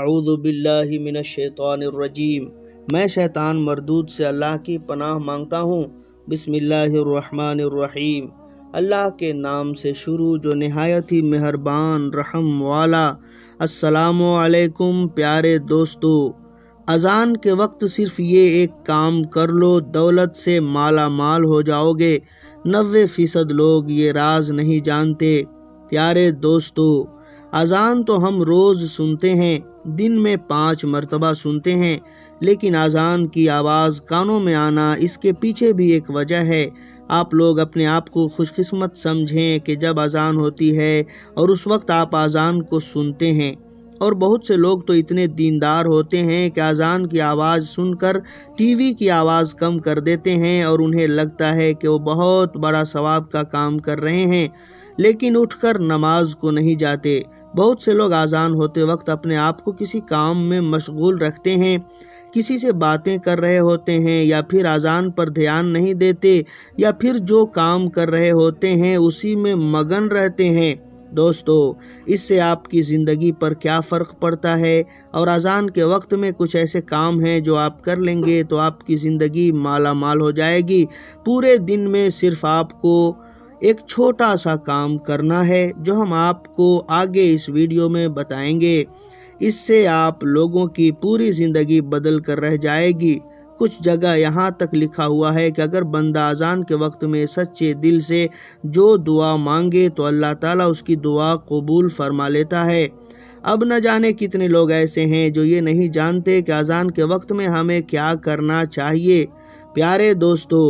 اعوذ باللہ من الشیطان الرجیم۔ میں شیطان مردود سے اللہ کی پناہ مانگتا ہوں۔ بسم اللہ الرحمن الرحیم۔ اللہ کے نام سے شروع جو نہایت ہی مہربان رحم والا۔ السلام علیکم پیارے دوستو۔ اذان کے وقت صرف یہ ایک کام کر لو، دولت سے مالا مال ہو جاؤ گے۔ 90% لوگ یہ راز نہیں جانتے۔ پیارے دوستو، اذان تو ہم روز سنتے ہیں، دن میں 5 مرتبہ سنتے ہیں، لیکن اذان کی آواز کانوں میں آنا، اس کے پیچھے بھی ایک وجہ ہے۔ آپ لوگ اپنے آپ کو خوش قسمت سمجھیں کہ جب اذان ہوتی ہے اور اس وقت آپ اذان کو سنتے ہیں۔ اور بہت سے لوگ تو اتنے دیندار ہوتے ہیں کہ اذان کی آواز سن کر ٹی وی کی آواز کم کر دیتے ہیں اور انہیں لگتا ہے کہ وہ بہت بڑا ثواب کا کام کر رہے ہیں، لیکن اٹھ کر نماز کو نہیں جاتے۔ بہت سے لوگ اذان ہوتے وقت اپنے آپ کو کسی کام میں مشغول رکھتے ہیں، کسی سے باتیں کر رہے ہوتے ہیں، یا پھر اذان پر دھیان نہیں دیتے، یا پھر جو کام کر رہے ہوتے ہیں اسی میں مگن رہتے ہیں۔ دوستو، اس سے آپ کی زندگی پر کیا فرق پڑتا ہے؟ اور اذان کے وقت میں کچھ ایسے کام ہیں جو آپ کر لیں گے تو آپ کی زندگی مالا مال ہو جائے گی۔ پورے دن میں صرف آپ کو ایک چھوٹا سا کام کرنا ہے جو ہم آپ کو آگے اس ویڈیو میں بتائیں گے۔ اس سے آپ لوگوں کی پوری زندگی بدل کر رہ جائے گی۔ کچھ جگہ یہاں تک لکھا ہوا ہے کہ اگر بندہ اذان کے وقت میں سچے دل سے جو دعا مانگے تو اللہ تعالیٰ اس کی دعا قبول فرما لیتا ہے۔ اب نہ جانے کتنے لوگ ایسے ہیں جو یہ نہیں جانتے کہ اذان کے وقت میں ہمیں کیا کرنا چاہیے۔ پیارے دوستو،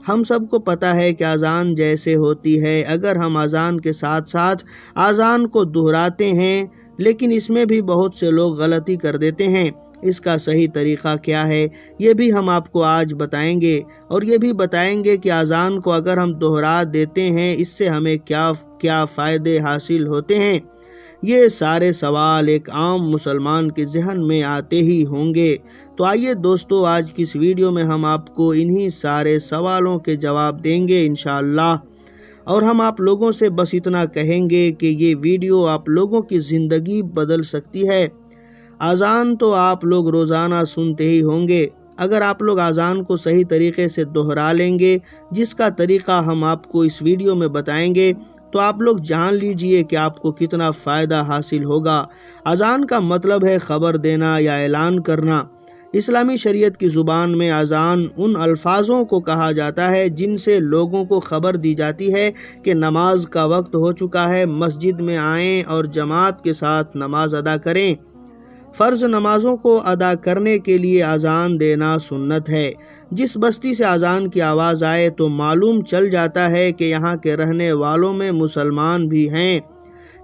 ہم سب کو پتہ ہے کہ اذان جیسے ہوتی ہے، اگر ہم اذان کے ساتھ ساتھ اذان کو دہراتے ہیں، لیکن اس میں بھی بہت سے لوگ غلطی کر دیتے ہیں۔ اس کا صحیح طریقہ کیا ہے، یہ بھی ہم آپ کو آج بتائیں گے، اور یہ بھی بتائیں گے کہ اذان کو اگر ہم دہرا دیتے ہیں اس سے ہمیں کیا فائدے حاصل ہوتے ہیں۔ یہ سارے سوال ایک عام مسلمان کے ذہن میں آتے ہی ہوں گے۔ تو آئیے دوستو، آج کی اس ویڈیو میں ہم آپ کو انہی سارے سوالوں کے جواب دیں گے انشاءاللہ۔ اور ہم آپ لوگوں سے بس اتنا کہیں گے کہ یہ ویڈیو آپ لوگوں کی زندگی بدل سکتی ہے۔ اذان تو آپ لوگ روزانہ سنتے ہی ہوں گے۔ اگر آپ لوگ اذان کو صحیح طریقے سے دہرا لیں گے، جس کا طریقہ ہم آپ کو اس ویڈیو میں بتائیں گے، تو آپ لوگ جان لیجئے کہ آپ کو کتنا فائدہ حاصل ہوگا۔ اذان کا مطلب ہے خبر دینا یا اعلان کرنا۔ اسلامی شریعت کی زبان میں اذان ان الفاظوں کو کہا جاتا ہے جن سے لوگوں کو خبر دی جاتی ہے کہ نماز کا وقت ہو چکا ہے، مسجد میں آئیں اور جماعت کے ساتھ نماز ادا کریں۔ فرض نمازوں کو ادا کرنے کے لیے اذان دینا سنت ہے۔ جس بستی سے اذان کی آواز آئے تو معلوم چل جاتا ہے کہ یہاں کے رہنے والوں میں مسلمان بھی ہیں۔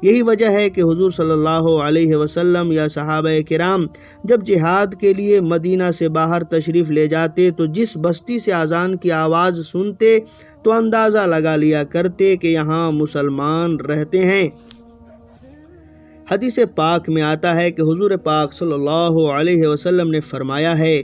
یہی وجہ ہے کہ حضور صلی اللہ علیہ وسلم یا صحابہ کرام جب جہاد کے لیے مدینہ سے باہر تشریف لے جاتے تو جس بستی سے اذان کی آواز سنتے تو اندازہ لگا لیا کرتے کہ یہاں مسلمان رہتے ہیں۔ حدیث پاک میں آتا ہے کہ حضور پاک صلی اللہ علیہ وسلم نے فرمایا ہے،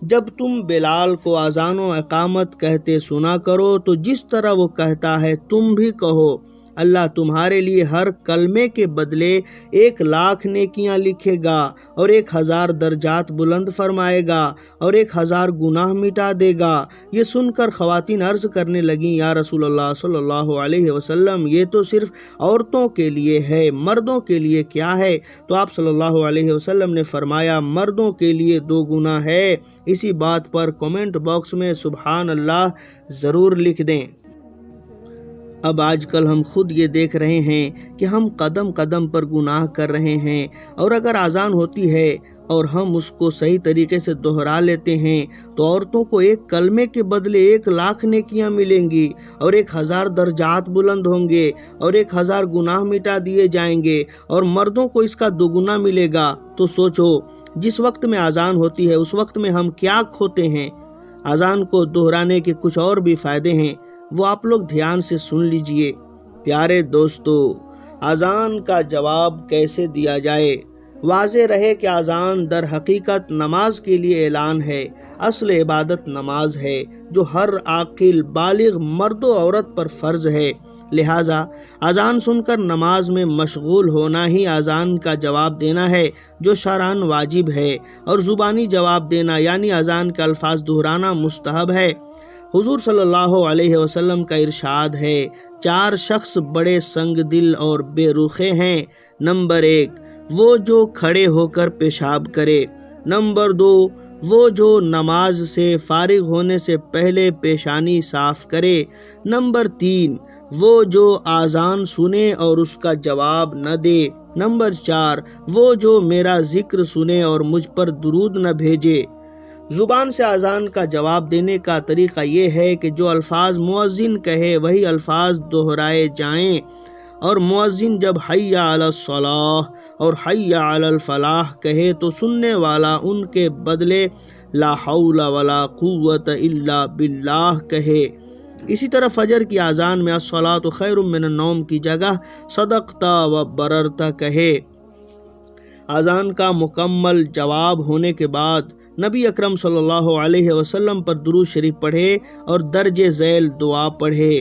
جب تم بلال کو اذان و اقامت کہتے سنا کرو تو جس طرح وہ کہتا ہے تم بھی کہو، اللہ تمہارے لیے ہر کلمے کے بدلے 1,00,000 نیکیاں لکھے گا اور 1,000 درجات بلند فرمائے گا اور 1,000 گناہ مٹا دے گا۔ یہ سن کر خواتین عرض کرنے لگیں، یا رسول اللہ صلی اللہ علیہ وسلم، یہ تو صرف عورتوں کے لیے ہے، مردوں کے لیے کیا ہے؟ تو آپ صلی اللہ علیہ وسلم نے فرمایا، مردوں کے لیے 2 گنا ہے۔ اسی بات پر کمنٹ باکس میں سبحان اللہ ضرور لکھ دیں۔ اب آج کل ہم خود یہ دیکھ رہے ہیں کہ ہم قدم قدم پر گناہ کر رہے ہیں، اور اگر اذان ہوتی ہے اور ہم اس کو صحیح طریقے سے دہرا لیتے ہیں تو عورتوں کو 1 کلمے کے بدلے 1,00,000 نیکیاں ملیں گی اور 1,000 درجات بلند ہوں گے اور 1,000 گناہ مٹا دیے جائیں گے، اور مردوں کو اس کا 2 گنا ملے گا۔ تو سوچو، جس وقت میں اذان ہوتی ہے اس وقت میں ہم کیا کھوتے ہیں۔ اذان کو دہرانے کے کچھ اور بھی فائدے ہیں، وہ آپ لوگ دھیان سے سن لیجئے۔ پیارے دوستو، اذان کا جواب کیسے دیا جائے؟ واضح رہے کہ اذان در حقیقت نماز کے لیے اعلان ہے۔ اصل عبادت نماز ہے جو ہر عاقل بالغ مرد و عورت پر فرض ہے۔ لہٰذا اذان سن کر نماز میں مشغول ہونا ہی اذان کا جواب دینا ہے جو شرعاً واجب ہے، اور زبانی جواب دینا یعنی اذان کے الفاظ دہرانا مستحب ہے۔ حضور صلی اللہ علیہ وسلم کا ارشاد ہے، 4 شخص بڑے سنگ دل اور بے رخے ہیں۔ نمبر 1، وہ جو کھڑے ہو کر پیشاب کرے۔ نمبر 2، وہ جو نماز سے فارغ ہونے سے پہلے پیشانی صاف کرے۔ نمبر 3، وہ جو اذان سنے اور اس کا جواب نہ دے۔ نمبر 4، وہ جو میرا ذکر سنے اور مجھ پر درود نہ بھیجے۔ زبان سے اذان کا جواب دینے کا طریقہ یہ ہے کہ جو الفاظ مؤذن کہے وہی الفاظ دہرائے جائیں، اور مؤذن جب حی علی الصلاۃ اور حی علی الفلاح کہے تو سننے والا ان کے بدلے لا حول ولا قوت الا باللہ کہے۔ اسی طرح فجر کی اذان میں الصلاۃ خیر من النوم کی جگہ صدقت و بررت کہے۔ اذان کا مکمل جواب ہونے کے بعد نبی اکرم صلی اللہ علیہ وسلم پر درود شریف پڑھے اور درج ذیل دعا پڑھے۔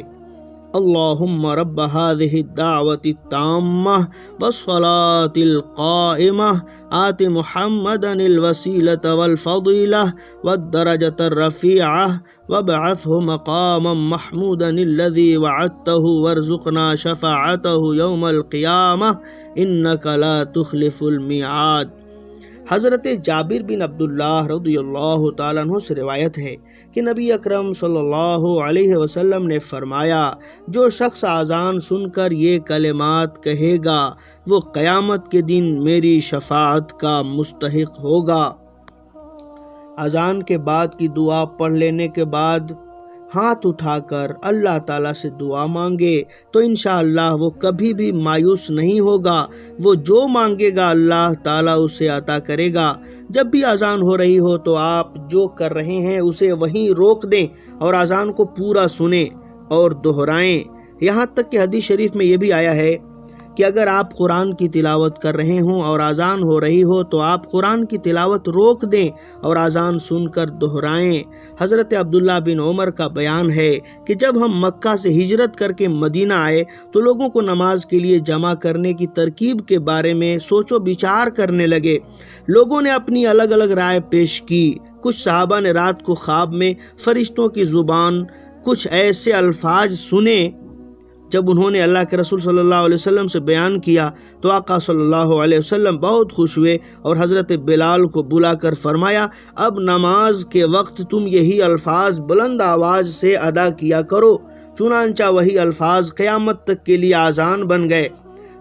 اللہم رب هذه الدعوة التامة والصلاة القائمة آت محمدا الوسيلة والفضيلة والدرجة الرفيعة وابعثه مقاما محمودا الذي وعدته وارزقنا شفاعته يوم القيامة إنك لا تخلف الميعاد۔ حضرت جابر بن عبداللہ رضی اللہ تعالیٰ عنہ سے روایت ہے کہ نبی اکرم صلی اللہ علیہ وسلم نے فرمایا، جو شخص اذان سن کر یہ کلمات کہے گا وہ قیامت کے دن میری شفاعت کا مستحق ہوگا۔ اذان کے بعد کی دعا پڑھ لینے کے بعد ہاتھ اٹھا کر اللہ تعالیٰ سے دعا مانگے تو انشاءاللہ وہ کبھی بھی مایوس نہیں ہوگا۔ وہ جو مانگے گا اللہ تعالیٰ اسے عطا کرے گا۔ جب بھی اذان ہو رہی ہو تو آپ جو کر رہے ہیں اسے وہیں روک دیں اور اذان کو پورا سنیں اور دہرائیں۔ یہاں تک کہ حدیث شریف میں یہ بھی آیا ہے کہ اگر آپ قرآن کی تلاوت کر رہے ہوں اور اذان ہو رہی ہو تو آپ قرآن کی تلاوت روک دیں اور اذان سن کر دہرائیں۔ حضرت عبداللہ بن عمر کا بیان ہے کہ جب ہم مکہ سے ہجرت کر کے مدینہ آئے تو لوگوں کو نماز کے لیے جمع کرنے کی ترکیب کے بارے میں سوچ و بچار کرنے لگے۔ لوگوں نے اپنی الگ الگ رائے پیش کی۔ کچھ صحابہ نے رات کو خواب میں فرشتوں کی زبان کچھ ایسے الفاظ سنے۔ جب انہوں نے اللہ کے رسول صلی اللہ علیہ وسلم سے بیان کیا تو آقا صلی اللہ علیہ وسلم بہت خوش ہوئے اور حضرت بلال کو بلا کر فرمایا، اب نماز کے وقت تم یہی الفاظ بلند آواز سے ادا کیا کرو۔ چنانچہ وہی الفاظ قیامت تک کے لیے اذان بن گئے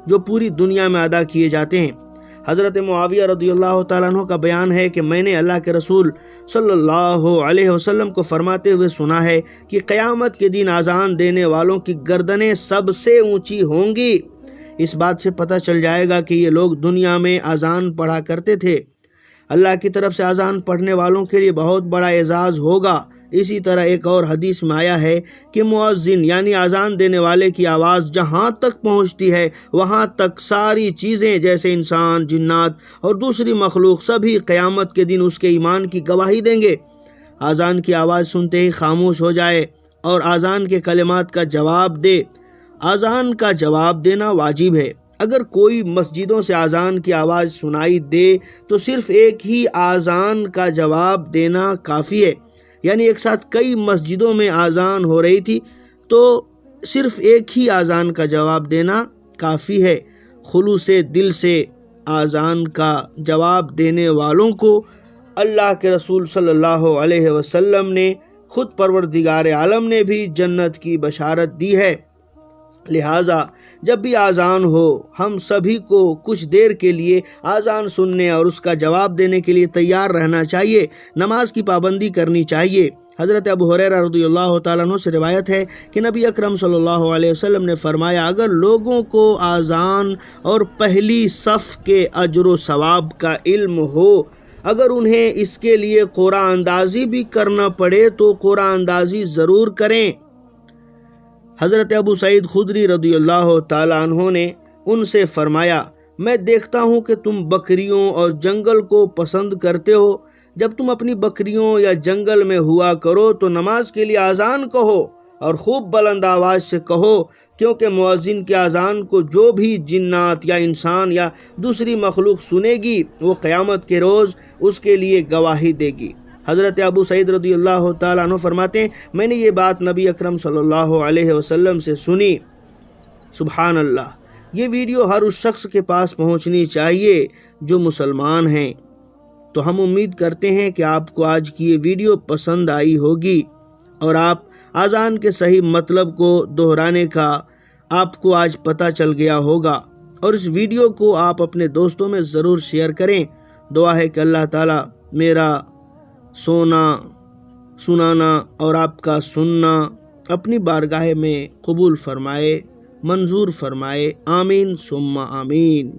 جو پوری دنیا میں ادا کیے جاتے ہیں۔ حضرت معاویہ رضی اللہ تعالیٰ عنہ کا بیان ہے کہ میں نے اللہ کے رسول صلی اللہ علیہ وسلم کو فرماتے ہوئے سنا ہے کہ قیامت کے دن اذان دینے والوں کی گردنیں سب سے اونچی ہوں گی۔ اس بات سے پتہ چل جائے گا کہ یہ لوگ دنیا میں اذان پڑھا کرتے تھے۔ اللہ کی طرف سے اذان پڑھنے والوں کے لیے بہت بڑا اعزاز ہوگا۔ اسی طرح ایک اور حدیث میں آیا ہے کہ مؤذن یعنی اذان دینے والے کی آواز جہاں تک پہنچتی ہے وہاں تک ساری چیزیں جیسے انسان، جنات اور دوسری مخلوق سبھی قیامت کے دن اس کے ایمان کی گواہی دیں گے۔ اذان کی آواز سنتے ہی خاموش ہو جائے اور اذان کے کلمات کا جواب دے۔ اذان کا جواب دینا واجب ہے۔ اگر کوئی مسجدوں سے اذان کی آواز سنائی دے تو صرف ایک ہی اذان کا جواب دینا کافی ہے، یعنی ایک ساتھ کئی مسجدوں میں اذان ہو رہی تھی تو صرف ایک ہی اذان کا جواب دینا کافی ہے۔ خلوص دل سے اذان کا جواب دینے والوں کو اللہ کے رسول صلی اللہ علیہ وسلم نے خود پروردگار عالم نے بھی جنت کی بشارت دی ہے۔ لہٰذا جب بھی اذان ہو ہم سبھی کو کچھ دیر کے لیے اذان سننے اور اس کا جواب دینے کے لیے تیار رہنا چاہیے۔ نماز کی پابندی کرنی چاہیے۔ حضرت ابو ہریرہ رضی اللہ تعالیٰ عنہ سے روایت ہے کہ نبی اکرم صلی اللہ علیہ وسلم نے فرمایا، اگر لوگوں کو اذان اور پہلی صف کے اجر و ثواب کا علم ہو، اگر انہیں اس کے لیے قرآن اندازی بھی کرنا پڑے تو قرآن اندازی ضرور کریں۔ حضرت ابو سعید خدری رضی اللہ تعالیٰ عنہ نے ان سے فرمایا، میں دیکھتا ہوں کہ تم بکریوں اور جنگل کو پسند کرتے ہو۔ جب تم اپنی بکریوں یا جنگل میں ہوا کرو تو نماز کے لیے اذان کہو اور خوب بلند آواز سے کہو، کیونکہ مؤذن کی اذان کو جو بھی جنات یا انسان یا دوسری مخلوق سنے گی وہ قیامت کے روز اس کے لیے گواہی دے گی۔ حضرت ابو سعید رضی اللہ تعالیٰ عنہ فرماتے ہیں، میں نے یہ بات نبی اکرم صلی اللہ علیہ وسلم سے سنی۔ سبحان اللہ! یہ ویڈیو ہر اس شخص کے پاس پہنچنی چاہیے جو مسلمان ہیں۔ تو ہم امید کرتے ہیں کہ آپ کو آج کی یہ ویڈیو پسند آئی ہوگی اور آپ اذان کے صحیح مطلب کو دہرانے کا آپ کو آج پتہ چل گیا ہوگا، اور اس ویڈیو کو آپ اپنے دوستوں میں ضرور شیئر کریں۔ دعا ہے کہ اللہ تعالیٰ میرا سنانا اور آپ کا سننا اپنی بارگاہ میں قبول فرمائے، منظور فرمائے۔ آمین ثم آمین۔